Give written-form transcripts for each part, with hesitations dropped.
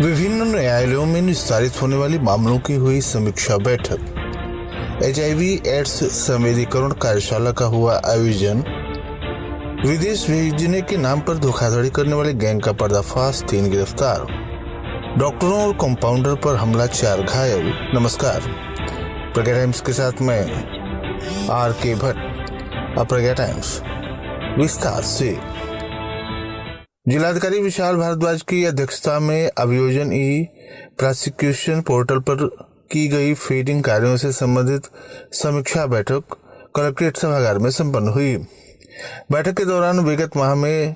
विभिन्न न्यायालयों में निस्तारित होने वाली मामलों की हुई समीक्षा बैठक। एचआईवी एड्स संवेदीकरण कार्यशाला का हुआ आयोजन। विदेश भेजने के नाम पर धोखाधड़ी करने वाले गैंग का पर्दाफाश, 3 गिरफ्तार। डॉक्टरों और कंपाउंडर पर हमला, 4 घायल। नमस्कार, प्रज्ञा टाइम्स के साथ मैं RK भट्ट। अब प्रज्ञा टाइम्स विस्तार से। जिलाधिकारी विशाल भारद्वाज की अध्यक्षता में अभियोजन प्रोसिक्यूशन पोर्टल पर की गई फीडिंग कार्यों से संबंधित समीक्षा बैठक कलेक्ट्रेट सभागार में संपन्न हुई। बैठक के दौरान विगत माह में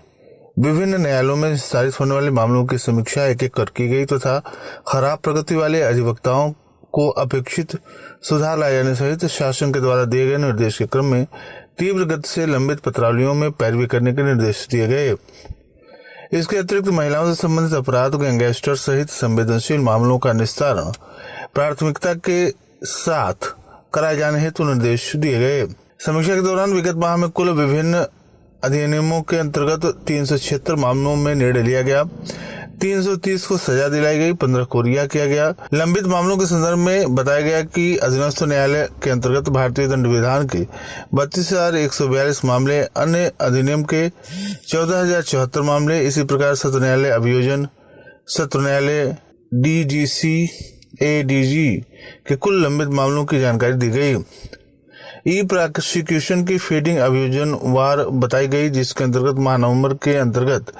विभिन्न न्यायालयों में निस्तारित होने वाले मामलों की समीक्षा एक-एक कर की गई तथा खराब प्रगति वाले अधिवक्ताओं को अपेक्षित सुधार लाए जाने सहित शासन के द्वारा दिए गए निर्देश के क्रम में तीव्र गति से लंबित पत्रावलियों में पैरवी करने के निर्देश दिए गए। इसके अतिरिक्त महिलाओं से संबंधित अपराध, गैंगस्टर सहित संवेदनशील मामलों का निस्तारण प्राथमिकता के साथ कराए जाने हेतु निर्देश दिए गए। समीक्षा के दौरान विगत माह में कुल विभिन्न अधिनियमों के अंतर्गत 376 मामलों में निर्णय लिया गया। 330 को सजा दिलाई गई, 15 को रिहा किया गया। लंबित मामलों के संदर्भ में बताया गया कि अधीनस्थ न्यायालय के अंतर्गत भारतीय दंड विधान के 32,142 मामले, अन्य अधिनियम के 14,074 मामले, इसी प्रकार सत्र न्यायालय अभियोजन, सत्र न्यायालय DGC ADG के कुल लंबित मामलों की जानकारी दी गई। प्रोसिक्यूशन की फीडिंग अभियोजन वार बताई गई, जिसके अंतर्गत माह नवंबर के अंतर्गत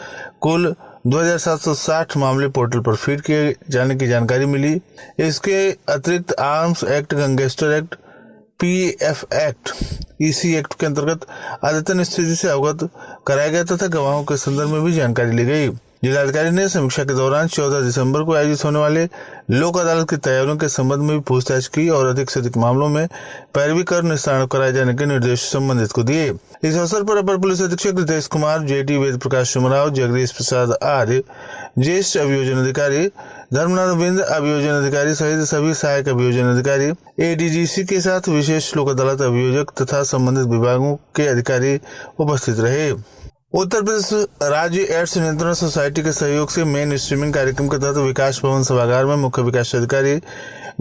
कुल 2760 मामले पोर्टल पर फीड किए जाने की जानकारी मिली। इसके अतिरिक्त arms act, gangster act, PF act, EC act के अंतर्गत अद्यतन स्थिति से अवगत कराया गया तथा गवाहों के संदर्भ में भी जानकारी ली गई। जिलाधिकारी ने समीक्षा के दौरान 14 दिसंबर को आयोजित होने वाले लोक अदालत की तैयारियों के संबंध में भी पूछताछ की और अधिक से अधिक मामलों में पैरवी कर निस्तारण कराए जाने के निर्देश संबंधित को दिए। इस अवसर पर अपर पुलिस अधीक्षक रितेश कुमार, JT वेद प्रकाश सुमराव, जगदीश प्रसाद आर्य, ज्येष्ठ अभियोजन अधिकारी धर्मनाथ बिंद, अभियोजन अधिकारी सहित सभी सहायक अभियोजन अधिकारी, ADGC के साथ विशेष लोक अदालत अभियोजक तथा संबंधित विभागों के अधिकारी उपस्थित रहे। उत्तर प्रदेश राज्य एड्स नियंत्रण सोसाइटी के सहयोग से मेन स्ट्रीमिंग कार्यक्रम के तहत विकास भवन सभागार में मुख्य विकास अधिकारी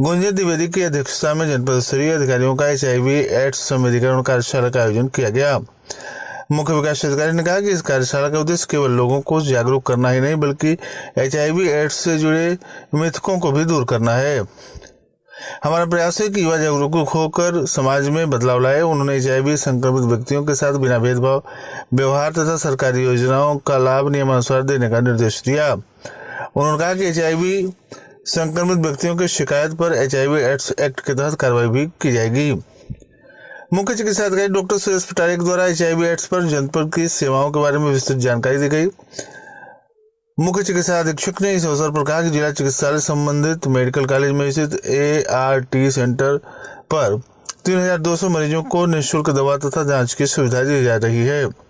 गुंजन द्विवेदी की अध्यक्षता में जनपद स्तरीय अधिकारियों का HIV एड्स संवेदीकरण कार्यशाला का आयोजन किया गया। मुख्य विकास अधिकारी ने कहा कि इस कार्यशाला का उद्देश्य केवल लोगों को जागरूक करना ही नहीं बल्कि HIV एड्स से जुड़े मिथकों को भी दूर करना है। हमारा प्रयास है कि युवा जागरूक होकर समाज में बदलाव लाए। उन्होंने HIV संक्रमित व्यक्तियों के साथ बिना भेदभाव व्यवहार तथा सरकारी योजनाओं का लाभ नियमानुसार देने का निर्देश दिया। उन्होंने कहा कि HIV संक्रमित व्यक्तियों की शिकायत पर HIV एड्स एक्ट के तहत कार्रवाई भी की जाएगी। मुख्य चिकित्सा अधिकारी डॉक्टर सुरेश पटारे द्वारा HIV एड्स पर जनपद की सेवाओं के बारे में विस्तृत जानकारी दी गई। मुख्य चिकित्सा अधीक्षक ने इस अवसर पर कहा कि जिला चिकित्सालय संबंधित मेडिकल कॉलेज में स्थित ART सेंटर पर 3200 मरीजों को निःशुल्क दवा तथा जांच की सुविधा दी जा रही है।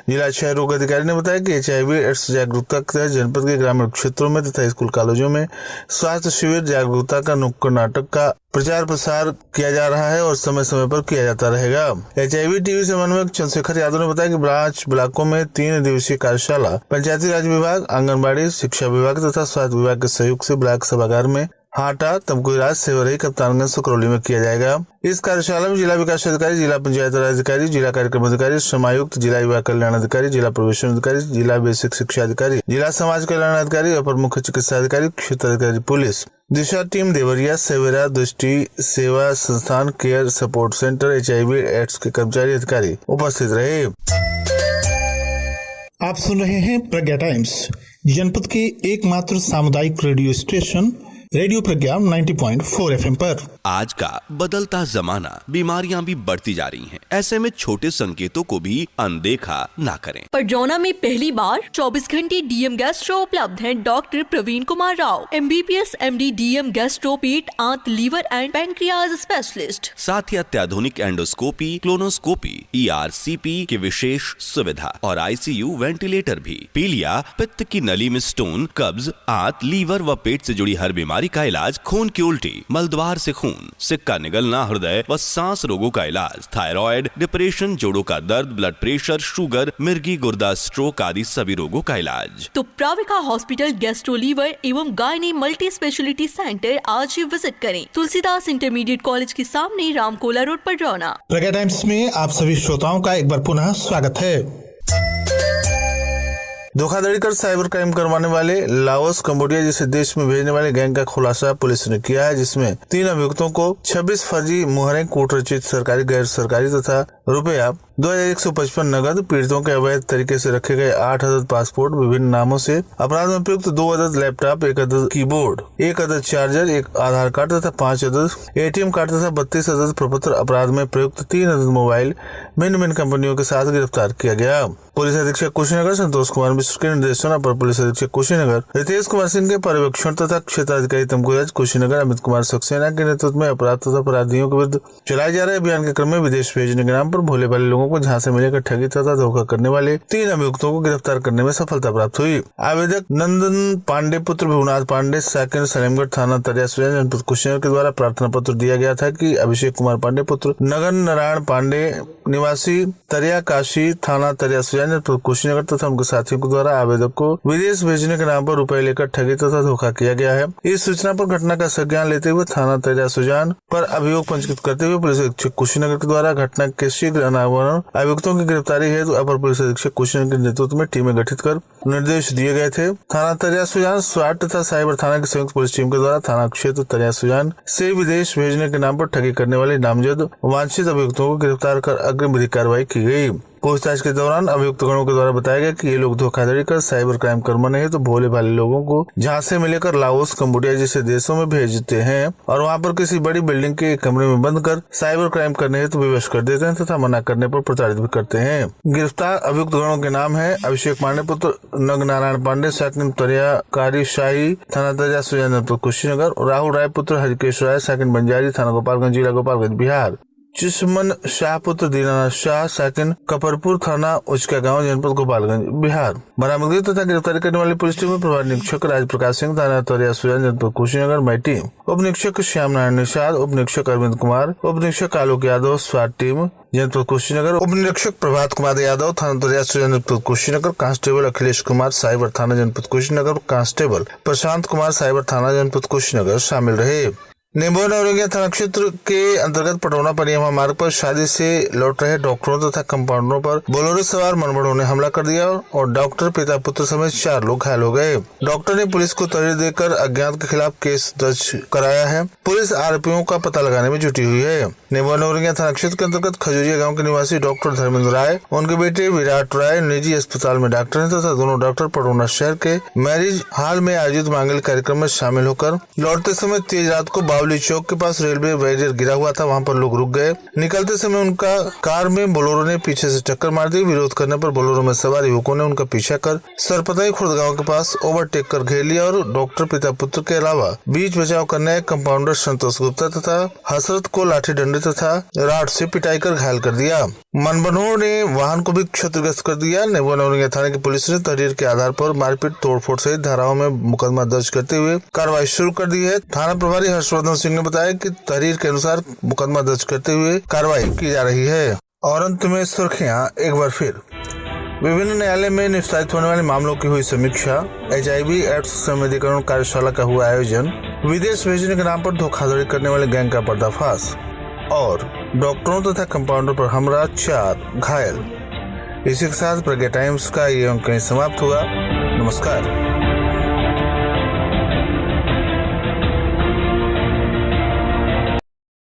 जिला क्षय रोग अधिकारी ने बताया कि HIV एड्स जागरूकता के तहत जनपद के ग्रामीण क्षेत्रों में तथा स्कूल कॉलेजों में स्वास्थ्य शिविर, जागरूकता का नुक्कड़ नाटक का प्रचार प्रसार किया जा रहा है और समय समय पर किया जाता रहेगा। HIV टीवी समन्वयक चंद्रशेखर यादव ने बताया कि ब्रांच ब्लॉकों में 3 दिवसीय कार्यशाला पंचायती राज विभाग, आंगनबाड़ी शिक्षा विभाग तथा स्वास्थ्य विभाग के सहयोग से ब्लॉक सभागार में हाटा, तमकुहीराज, सेवरही, कप्तानगंज, सकरौली में किया जाएगा। इस कार्यशाला में जिला विकास अधिकारी, जिला पंचायत राज अधिकारी, जिला कार्यक्रम अधिकारी, श्रमायुक्त, जिला युवा कल्याण अधिकारी, जिला प्रवेशन अधिकारी, जिला बेसिक शिक्षा अधिकारी, जिला समाज कल्याण अधिकारी, अपर मुख्य चिकित्सा अधिकारी, क्षेत्र अधिकारी police, Disha team Deoria, Savera, Drishti Seva Sansthan, care support centre, HIV AIDS के कर्मचारी अधिकारी उपस्थित रहे। आप सुन रहे हैं प्रज्ञा टाइम्स, जनपद के एकमात्र सामुदायिक रेडियो स्टेशन रेडियो प्रज्ञा 90.4 FM पर। आज का बदलता जमाना, बीमारियां भी बढ़ती जा रही हैं। ऐसे में छोटे संकेतों को भी अनदेखा ना करें। परजौना में पहली बार 24 घंटे DM गैस्ट्रो उपलब्ध हैं। Doctor Praveen Kumar Rao, MBBS MD DM gastro, पेट, आंत, लीवर एंड पैंक्रियाज स्पेशलिस्ट। साथ ही अत्याधुनिक एंडोस्कोपी, क्लोनोस्कोपी, ERCP की विशेष सुविधा और ICU वेंटिलेटर भी। पीलिया, पित्त की नली में स्टोन, कब्ज, आंत, लीवर व पेट से जुड़ी हर बीमारी बीमारी का इलाज, खून की उल्टी, मलद्वार से खून, सिक्का निगलना, हृदय व सांस रोगों का इलाज, थायराइड, डिप्रेशन, जोड़ों का दर्द, ब्लड प्रेशर, शुगर, मिर्गी, गुर्दा, स्ट्रोक आदि सभी रोगों का इलाज। तो प्राविका हॉस्पिटल गैस्ट्रो लीवर एवं गायनी मल्टी स्पेशलिटी सेंटर आज ही विजिट करें। तुलसीदास इंटरमीडिएट कॉलेज के सामने, रामकोला रोड पर, रौना। प्रज्ञा टाइम्स में आप सभी श्रोताओं का एक बार पुनः स्वागत है। धोखाधड़ी कर साइबर क्राइम करवाने वाले लाओस कंबोडिया जैसे देश में भेजने वाले गैंग का खुलासा पुलिस ने किया है, जिसमें 3 अभियुक्तों को 26 फर्जी मुहरें, कूट रचित सरकारी, गैर सरकारी तथा रुपया 2155 नगद, पीड़ितों के अवैध तरीके से रखे गए 8 अदद पासपोर्ट विभिन्न नामों से, अपराध में प्रयुक्त 2 अदद लैपटॉप, 1 अदद कीबोर्ड, 1 अदद चार्जर, 1 आधार कार्ड तथा 5 अदद एटीएम कार्ड तथा 32 अदद प्रपत्र, अपराध में प्रयुक्त 3 अदद मोबाइल भिन्न भिन्न कंपनियों के साथ गिरफ्तार किया गया। पुलिस अधीक्षक कुशीनगर संतोष कुमार मिश्र के निर्देशन पर पुलिस अधीक्षक कुशीनगर रितेश कुमार सिंह के पर्यवेक्षण तथा क्षेत्राधिकारी तमकुराज कुशीनगर अमित कुमार सक्सेना के नेतृत्व में अपराध तथा अपराधियों के विरुद्ध चलाए जा रहे अभियान के क्रम में विदेश भेजने के नाम पर भोले भाले लोगों को झांसे में लेकर ठगी तथा धोखा करने वाले 3 अभियुक्तों को गिरफ्तार करने में सफलता प्राप्त हुई। आवेदक नंदन पांडे पुत्र भुवनाथ पांडे सेकंड सलेमगढ़ थाना तरिया सुजान जनपद कुशीनगर के द्वारा प्रार्थना पत्र दिया गया था कि अभिषेक कुमार पांडे पुत्र नगन नारायण पांडे निवासी तरिया काशी थाना तरिया सुजान जनपद कुशीनगर तथा उनके साथियों के द्वारा आवेदक को विदेश भेजने के नाम पर रुपए लेकर ठगी तथा धोखा किया गया है। इस सूचना पर घटना का संज्ञान लेते हुए थाना तरिया सुजान पर अभियोग पंजीकृत करते हुए पुलिस अधीक्षक कुशीनगर के द्वारा घटना के शीघ्र अनावरण, अभियुक्तों की गिरफ्तारी हेतु अपर पुलिस अधीक्षक कुशीनगर के नेतृत्व में टीमें गठित कर निर्देश दिए गए थे। थाना तरिया सुजान, स्वाट तथा साइबर थाना की संयुक्त पुलिस टीम के द्वारा थाना क्षेत्र तरिया सुजान से विदेश भेजने के नाम पर ठगी करने वाले नामजद वांछित अभियुक्तों को गिरफ्तार कर अग्रिम विधिक कार्रवाई की गई। पूछताछ के दौरान अभियुक्त गणों के द्वारा बताया गया कि ये लोग धोखाधड़ी कर साइबर क्राइम करने हेतु भोले भाले लोगों को झांसे में लेकर लाओस, कंबोडिया जैसे देशों में भेजते हैं और वहां पर किसी बड़ी बिल्डिंग के कमरे में बंद कर साइबर क्राइम करने हेतु विवश कर देते हैं तथा मना करने पर प्रताड़ित भी करते हैं। गिरफ्तार अभियुक्त गणों के नाम है अभिषेक पांडे पुत्र नग नारायण पांडे सेकंड तरिया कारी शाही थाना तरिया सुजान जनपद कुशीनगर, राहुल राय पुत्र हरिकेश राय सेकंड बंजारी थाना गोपालगंज जिला गोपालगंज बिहार, चिशमन शाह पुत्र दीनानाथ शाह सेकंड कपरपुर थाना उचका गांव जनपद गोपालगंज बिहार। बरामदगी तथा गिरफ्तारी करने वाली पुलिस टीम में प्रभारी निरीक्षक राज प्रकाश सिंह थाना तरिया सुजान जनपद कुशीनगर मई टीम, उप निरीक्षक श्याम नारायण निषाद, उप निरीक्षक अरविंद कुमार, उप निरीक्षक आलोक यादव स्वाट टीम जनपद कुशीनगर, उप निरीक्षक प्रभात कुमार यादव थाना तरिया सुजान जनपद कुशीनगर, कांस्टेबल अखिलेश कुमार साइबर थाना जनपद कुशीनगर, कांस्टेबल प्रशांत कुमार साइबर थाना जनपद कुशीनगर शामिल रहे। नेबो नवरंगिया थाना क्षेत्र के अंतर्गत पटौना परियमा मार्ग पर शादी से लौट रहे डॉक्टरों तथा कंपाउंडरों पर बोलेरो सवार मनबड़ों ने हमला कर दिया और डॉक्टर, पिता पुत्र समेत 4 लोग घायल हो गए। डॉक्टर ने पुलिस को तहरीर देकर अज्ञात के खिलाफ केस दर्ज कराया है। पुलिस आरोपियों का पता लगाने में जुटी हुई है। नेबो नवरंगिया थाना क्षेत्र के अंतर्गत खजूरिया गाँव के निवासी डॉक्टर धर्मेंद्र राय, उनके बेटे विराट राय निजी अस्पताल में डॉक्टर है तथा दोनों डॉक्टर पटौना शहर के मैरिज हॉल में आयोजित मांगलिक कार्यक्रम में शामिल होकर लौटते समय तेज रात को बावली चौक के पास रेलवे बैरियर गिरा हुआ था, वहां पर लोग रुक गए। निकलते समय उनका कार में बोलेरो ने पीछे से टक्कर मार दी। विरोध करने पर बोलेरो में सवार युवकों ने उनका पीछा कर सरपताई खुर्द गांव के पास ओवरटेक कर घेर लिया और डॉक्टर, पिता पुत्र के अलावा बीच बचाव करने कंपाउंडर संतोष गुप्ता तथा हसरत को लाठी डंडे तथा राड से पिटाई कर घायल कर दिया। मनबनों ने वाहन को भी क्षतिग्रस्त कर दिया। नेबो नवरंगिया थाने की पुलिस ने तहरीर के आधार पर मारपीट, तोड़फोड़ सहित धाराओं में मुकदमा दर्ज करते हुए कार्रवाई शुरू कर दी है। थाना प्रभारी हर्षवर्धन सिंह ने बताया कि तहरीर के अनुसार मुकदमा दर्ज करते हुए कार्रवाई की जा रही है। और अंत में सुर्खियां एक बार फिर। विभिन्न न्यायालय में निस्तारित होने वाले मामलों की हुई समीक्षा, HIV एड्स संवेदीकरण कार्यशाला का हुआ आयोजन, विदेश भेजने के नाम पर धोखाधड़ी करने वाले गैंग का पर्दाफाश और डॉक्टरों तथा कंपाउंडर पर हमला, 4 घायल। इसी के साथ प्रज्ञा टाइम्स का ये अंक समाप्त हुआ। नमस्कार।